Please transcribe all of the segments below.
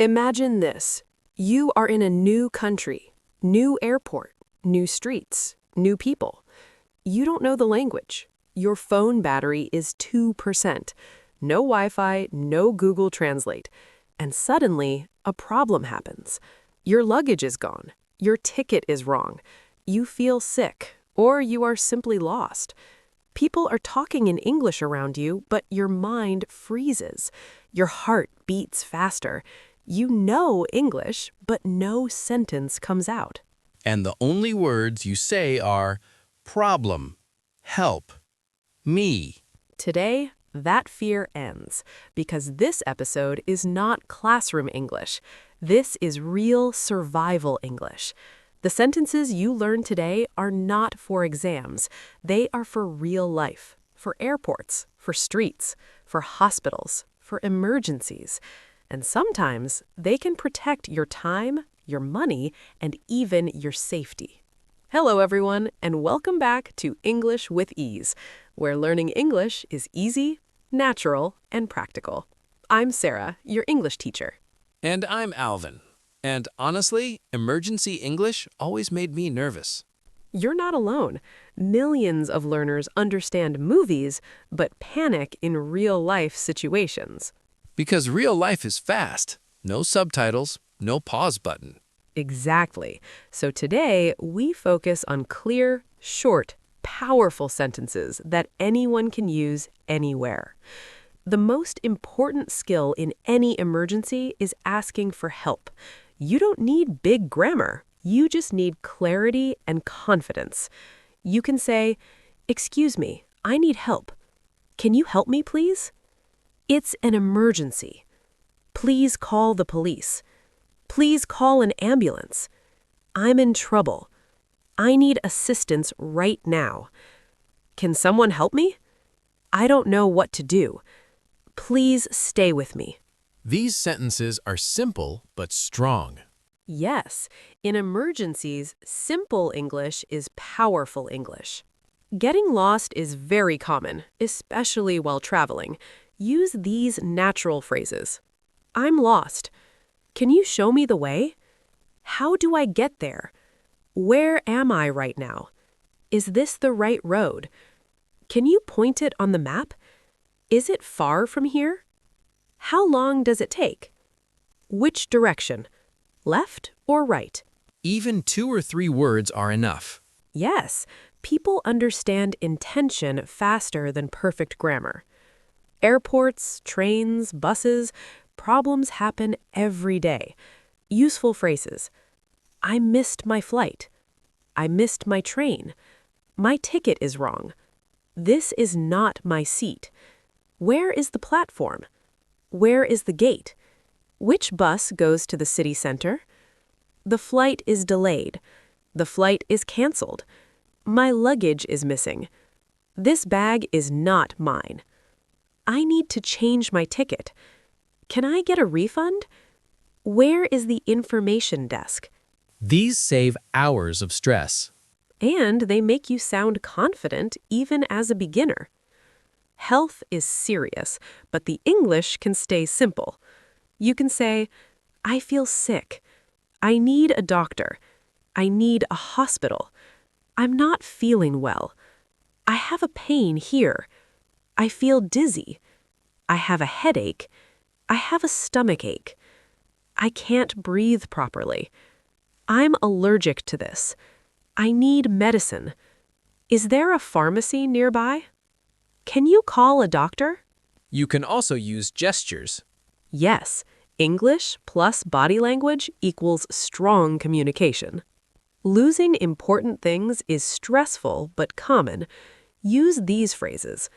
Imagine this. You are in a new country, new airport, new streets, new people. You don't know the language. Your phone battery is 2%. No Wi-Fi, no Google Translate. And suddenly, a problem happens. Your luggage is gone. Your ticket is wrong. You feel sick, or you are simply lost. People are talking in English around you, but your mind freezes. Your heart beats faster. You know English, but no sentence comes out. And the only words you say are problem, help, me. Today, that fear ends, because this episode is not classroom English. This is real survival English. The sentences you learn today are not for exams. They are for real life, for airports, for streets, for hospitals, for emergencies. And sometimes they can protect your time, your money, and even your safety. Hello, everyone, and welcome back to English with Ease, where learning English is easy, natural, and practical. I'm Sarah, your English teacher. And I'm Alvin. And honestly, emergency English always made me nervous. You're not alone. Millions of learners understand movies, but panic in real-life situations. Because real life is fast. No subtitles, no pause button. Exactly. So today, we focus on clear, short, powerful sentences that anyone can use anywhere. The most important skill in any emergency is asking for help. You don't need big grammar. You just need clarity and confidence. You can say, "Excuse me, I need help. Can you help me, please? It's an emergency. Please call the police. Please call an ambulance. I'm in trouble. I need assistance right now. Can someone help me? I don't know what to do. Please stay with me." These sentences are simple but strong. Yes, in emergencies, simple English is powerful English. Getting lost is very common, especially while traveling. Use these natural phrases. I'm lost. Can you show me the way? How do I get there? Where am I right now? Is this the right road? Can you point it on the map? Is it far from here? How long does it take? Which direction? Left or right? Even 2 or 3 words are enough. Yes, people understand intention faster than perfect grammar. Airports, trains, buses, problems happen every day. Useful phrases. I missed my flight. I missed my train. My ticket is wrong. This is not my seat. Where is the platform? Where is the gate? Which bus goes to the city center? The flight is delayed. The flight is canceled. My luggage is missing. This bag is not mine. I need to change my ticket. Can I get a refund? Where is the information desk? These save hours of stress. And they make you sound confident even as a beginner. Health is serious, but the English can stay simple. You can say, I feel sick. I need a doctor. I need a hospital. I'm not feeling well. I have a pain here. I feel dizzy. I have a headache. I have a stomach ache. I can't breathe properly. I'm allergic to this. I need medicine. Is there a pharmacy nearby? Can you call a doctor? You can also use gestures. Yes, English plus body language equals strong communication. Losing important things is stressful but common. Use these phrases.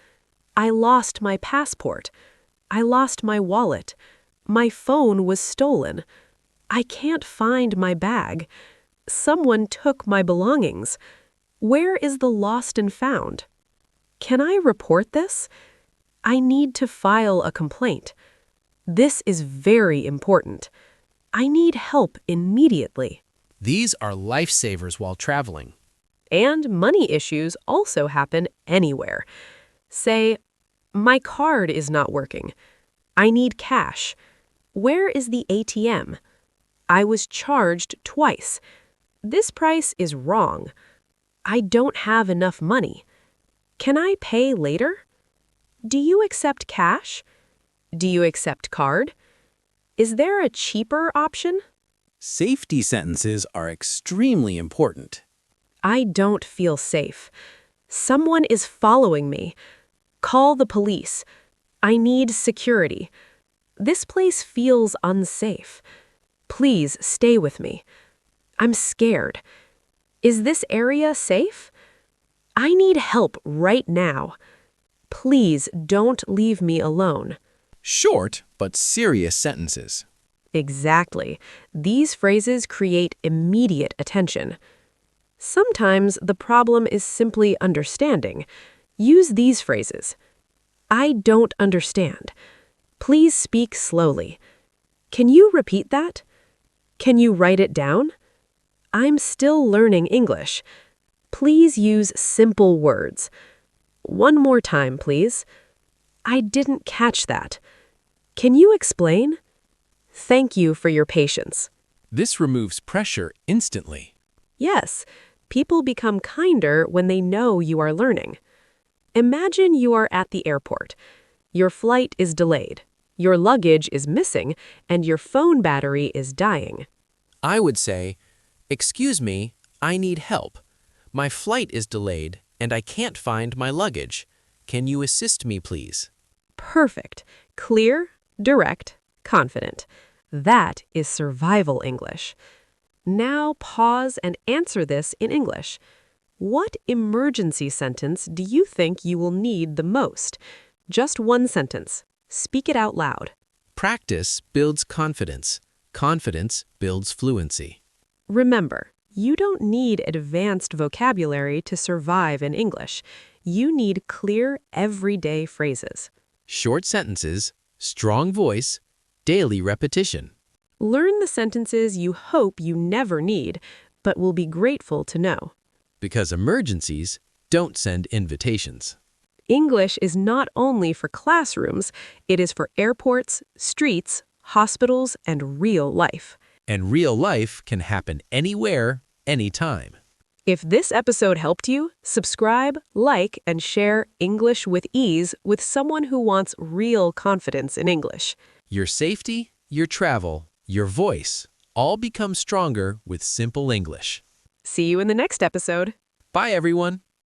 I lost my passport. I lost my wallet. My phone was stolen. I can't find my bag. Someone took my belongings. Where is the lost and found? Can I report this? I need to file a complaint. This is very important. I need help immediately. These are lifesavers while traveling. And money issues also happen anywhere. Say, my card is not working. I need cash. Where is the ATM? I was charged twice. This price is wrong. I don't have enough money. Can I pay later? Do you accept cash? Do you accept card? Is there a cheaper option? Safety sentences are extremely important. I don't feel safe. Someone is following me. Call the police. I need security. This place feels unsafe. Please stay with me. I'm scared. Is this area safe? I need help right now. Please don't leave me alone. Short but serious sentences. Exactly. These phrases create immediate attention. Sometimes the problem is simply understanding. Use these phrases. I don't understand. Please speak slowly. Can you repeat that? Can you write it down? I'm still learning English. Please use simple words. One more time, please. I didn't catch that. Can you explain? Thank you for your patience. This removes pressure instantly. Yes, people become kinder when they know you are learning. Imagine you are at the airport. Your flight is delayed. Your luggage is missing, and your phone battery is dying. I would say, "Excuse me, I need help. My flight is delayed and I can't find my luggage. Can you assist me, please?" Perfect. Clear, direct, confident. That is survival English. Now pause and answer this in English. What emergency sentence do you think you will need the most? Just one sentence. Speak it out loud. Practice builds confidence. Confidence builds fluency. Remember, you don't need advanced vocabulary to survive in English. You need clear, everyday phrases. Short sentences, strong voice, daily repetition. Learn the sentences you hope you never need, but will be grateful to know. Because emergencies don't send invitations. English is not only for classrooms, it is for airports, streets, hospitals, and real life. And real life can happen anywhere, anytime. If this episode helped you, subscribe, like, and share English with Ease with someone who wants real confidence in English. Your safety, your travel, your voice all become stronger with simple English. See you in the next episode. Bye, everyone.